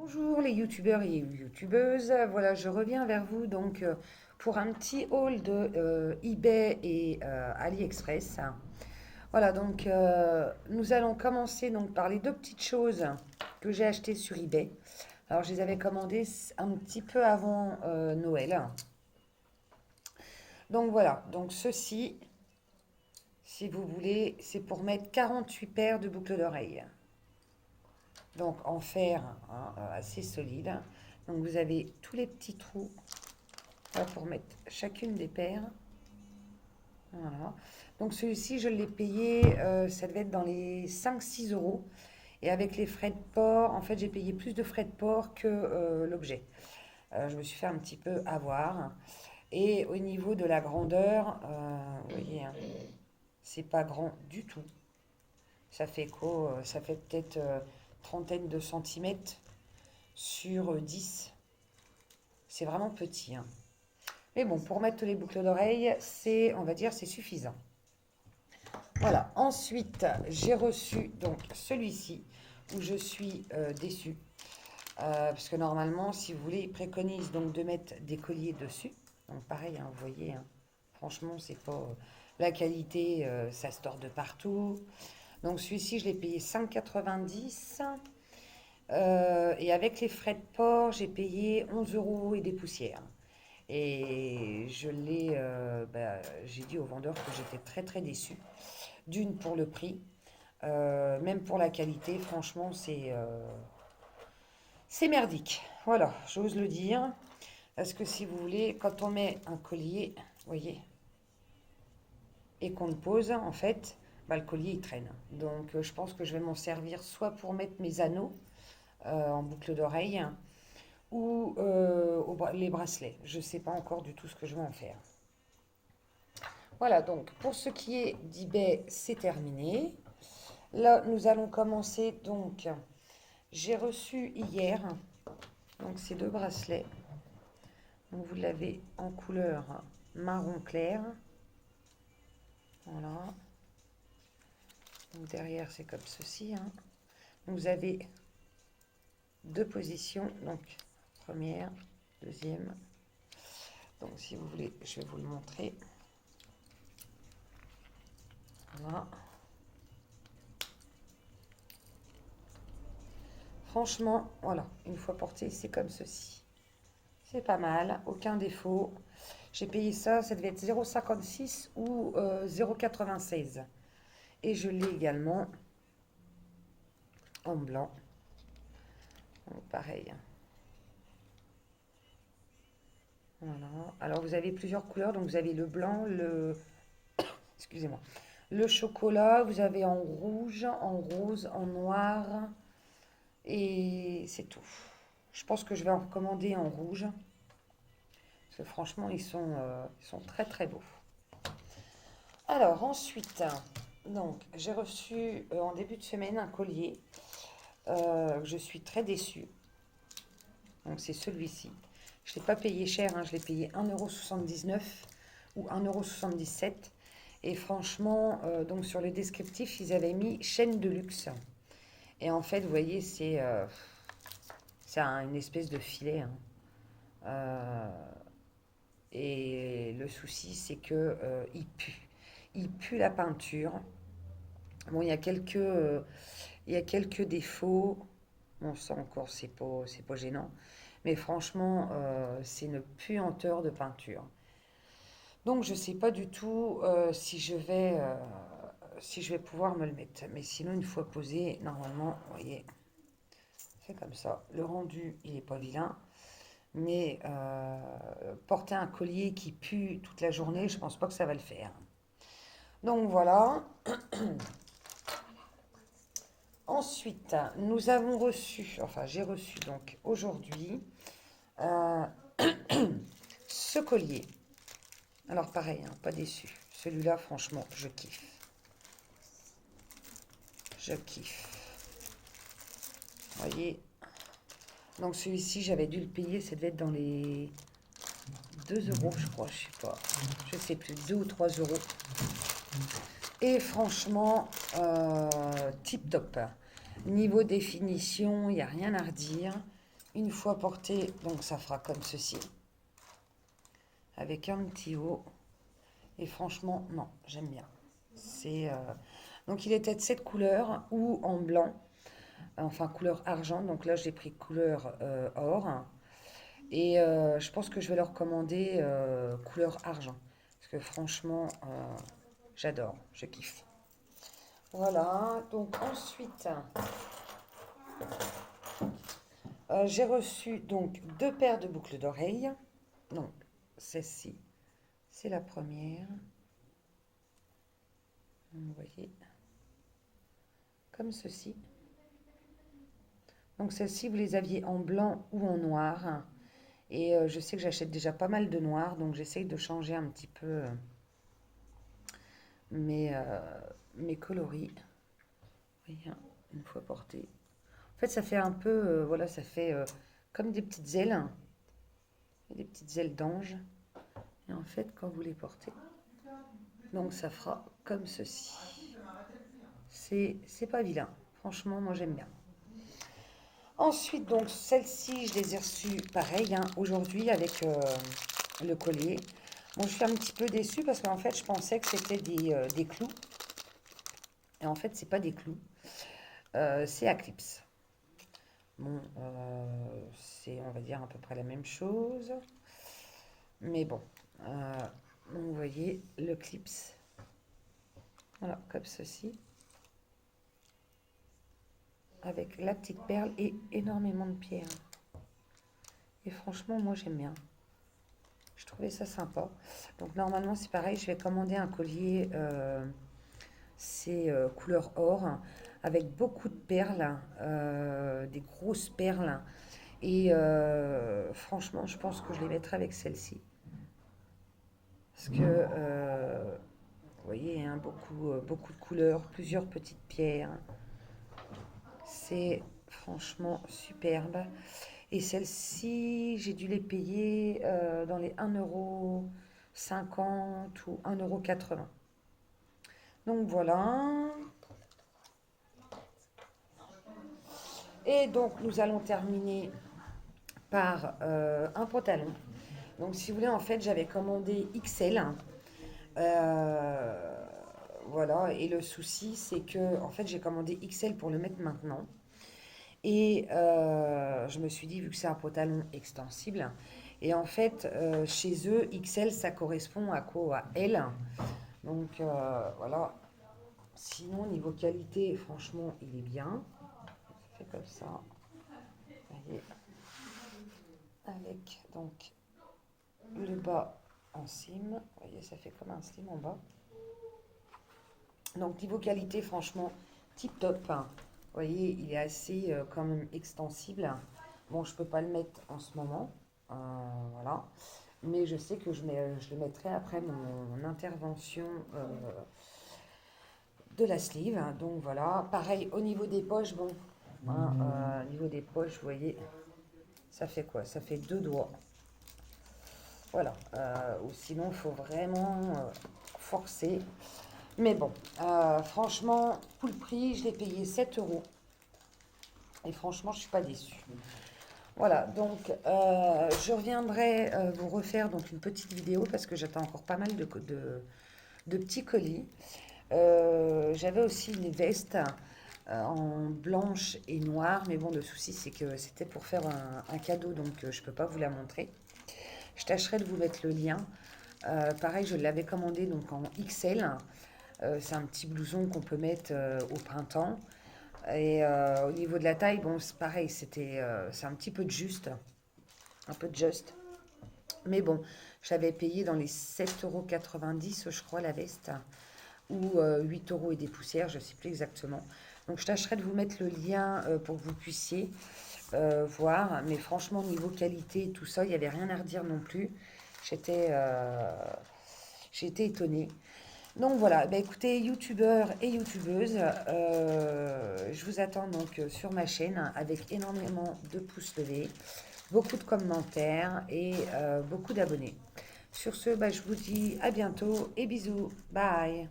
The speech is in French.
Bonjour les youtubeurs et youtubeuses, voilà je reviens vers vous donc pour un petit haul de eBay et AliExpress. Voilà donc nous allons commencer donc par les deux petites choses que j'ai achetées sur eBay. Alors je les avais commandées un petit peu avant Noël. Donc voilà, donc ceci, si vous voulez, c'est pour mettre 48 paires de boucles d'oreilles. Donc en fer hein, assez solide. Donc vous avez tous les petits trous là, pour mettre chacune des paires. Voilà. Donc celui-ci, je l'ai payé, ça devait être dans les 5-6 euros. Et avec les frais de port, en fait, j'ai payé plus de frais de port que l'objet. Je me suis fait un petit peu avoir. Et au niveau de la grandeur, vous voyez, hein, c'est pas grand du tout. Ça fait quoi? Ça fait peut-être trentaine de centimètres sur 10. C'est vraiment petit, hein. Mais bon, pour mettre les boucles d'oreilles, c'est, on va dire, c'est suffisant. Voilà. Ensuite, j'ai reçu donc celui-ci où je suis déçue. Parce que normalement, si vous voulez, ils préconisent donc de mettre des colliers dessus. Donc pareil, hein, vous voyez, hein, franchement, c'est pas la qualité, ça se tord de partout. Donc celui-ci, je l'ai payé 5,90 €. Et avec les frais de port, j'ai payé 11 euros et des poussières. Et j'ai dit au vendeur que j'étais très très déçue. D'une pour le prix, même pour la qualité, franchement, c'est merdique. Voilà, j'ose le dire. Parce que si vous voulez, quand on met un collier, vous voyez, et qu'on le pose, en fait, bah, le collier il traîne. Donc je pense que je vais m'en servir soit pour mettre mes anneaux en boucle d'oreille, ou les bracelets. Je ne sais pas encore du tout ce que je vais en faire. Voilà, donc pour ce qui est d'eBay, c'est terminé. Là, nous allons commencer. Donc, j'ai reçu hier donc ces deux bracelets. Donc, vous l'avez en couleur marron clair. Voilà. Donc, derrière, c'est comme ceci, hein. Donc, vous avez deux positions. Donc, première, deuxième. Donc, si vous voulez, je vais vous le montrer. Voilà. Franchement, voilà, une fois porté, c'est comme ceci. C'est pas mal, aucun défaut. J'ai payé ça, ça devait être 0,56 ou 0,96. Et je l'ai également en blanc. Donc, pareil. Voilà. Alors vous avez plusieurs couleurs, donc vous avez le blanc, excusez-moi, le chocolat, vous avez en rouge, en rose, en noir, et c'est tout. Je pense que je vais en recommander en rouge, parce que franchement, ils sont très très beaux. Alors ensuite, donc j'ai reçu en début de semaine un collier. Je suis très déçue. Donc c'est celui-ci. Je ne l'ai pas payé cher, hein, je l'ai payé 1,79 € ou 1,77 €. Et franchement, donc sur le descriptif, ils avaient mis chaîne de luxe. Et en fait, vous voyez, c'est une espèce de filet, hein. Euh, et le souci, c'est que il pue. Il pue la peinture. Bon, il y a quelques défauts. Bon, ça encore, c'est pas gênant. Mais franchement, c'est une puanteur de peinture. Donc, je ne sais pas du tout si je vais pouvoir me le mettre. Mais sinon, une fois posé, normalement, vous voyez, c'est comme ça. Le rendu, il n'est pas vilain. Mais porter un collier qui pue toute la journée, je pense pas que ça va le faire. Donc voilà. Ensuite, nous avons reçu, enfin j'ai reçu donc aujourd'hui euh, ce collier. Alors pareil, hein, pas déçu. Celui-là, franchement, je kiffe. Je kiffe. Vous voyez. Donc celui-ci, j'avais dû le payer, ça devait être dans les 2 euros, je crois, je sais pas. Je sais plus, 2 ou 3 euros. Et franchement, tip top. Niveau définition, il n'y a rien à redire. Une fois porté, donc ça fera comme ceci, avec un petit haut. Et franchement, non, j'aime bien. Donc il était de cette couleur ou en blanc, enfin couleur argent. Donc là, j'ai pris couleur or. Et je pense que je vais leur commander couleur argent. Parce que franchement, j'adore, je kiffe. Voilà, donc ensuite, j'ai reçu donc 2 paires de boucles d'oreilles. Donc, celle-ci, c'est la première. Vous voyez, comme ceci. Donc, celle-ci, vous les aviez en blanc ou en noir. Et je sais que j'achète déjà pas mal de noir, donc j'essaye de changer un petit peu mes, euh, mes coloris. Vous voyez, hein, une fois porté. En fait, ça fait un peu, voilà, ça fait comme des petites ailes d'ange. Et en fait, quand vous les portez, donc ça fera comme ceci. C'est pas vilain. Franchement, moi j'aime bien. Ensuite, donc celles-ci, je les ai reçues pareil, hein, aujourd'hui avec le collier. Bon, je suis un petit peu déçue parce qu'en fait, je pensais que c'était des clous. Et en fait, c'est pas des clous. C'est à clips. Bon, c'est, on va dire, à peu près la même chose. Mais bon, donc vous voyez le clips. Voilà, comme ceci. Avec la petite perle et énormément de pierres. Et franchement, moi, j'aime bien. Je trouvais ça sympa. Donc normalement, c'est pareil, je vais commander un collier, c'est couleur or, avec beaucoup de perles, des grosses perles. Et franchement, je pense que je les mettrai avec celle-ci. Parce que, vous voyez, hein, beaucoup de couleurs, plusieurs petites pierres. C'est franchement superbe. Et celles-ci, j'ai dû les payer dans les 1,50 € ou 1,80 €. Donc voilà. Et donc nous allons terminer par un pantalon. Donc si vous voulez, en fait, j'avais commandé XL. Euh, voilà. Et le souci, c'est que en fait, j'ai commandé XL pour le mettre maintenant. Et je me suis dit, vu que c'est un pantalon extensible, et en fait, chez eux, XL, ça correspond à quoi? À L. Donc voilà. Sinon, niveau qualité, franchement, il est bien. Ça fait comme ça. Vous voyez. Avec donc le bas en cime. Vous voyez, ça fait comme un cime en bas. Donc niveau qualité, franchement, tip top, hein. Vous voyez, il est assez quand même extensible. Bon, je peux pas le mettre en ce moment. Voilà. Mais je sais que je le mettrai après mon intervention de la sleeve. Donc voilà. Pareil, au niveau des poches, bon. Hein, au niveau des poches, vous voyez, ça fait quoi? Ça fait 2 doigts. Voilà. Ou sinon, il faut vraiment forcer. Mais bon, franchement, pour le prix, je l'ai payé 7 euros. Et franchement, je ne suis pas déçue. Voilà, donc je reviendrai vous refaire donc une petite vidéo parce que j'attends encore pas mal de petits colis. J'avais aussi une veste en blanche et noire, mais bon, le souci c'est que c'était pour faire un cadeau, donc je ne peux pas vous la montrer. Je tâcherai de vous mettre le lien. Pareil, je l'avais commandé donc en XL. C'est un petit blouson qu'on peut mettre au printemps. Et au niveau de la taille, bon, c'est pareil, c'est un petit peu de juste, un peu de juste. Mais bon, j'avais payé dans les 7,90 € je crois, la veste, ou 8 € et des poussières, je ne sais plus exactement. Donc je tâcherai de vous mettre le lien pour que vous puissiez voir. Mais franchement, niveau qualité et tout ça, il n'y avait rien à redire non plus. J'étais étonnée. Donc voilà, bah écoutez, youtubeurs et youtubeuses, je vous attends donc sur ma chaîne avec énormément de pouces levés, beaucoup de commentaires et beaucoup d'abonnés. Sur ce, bah, je vous dis à bientôt et bisous. Bye.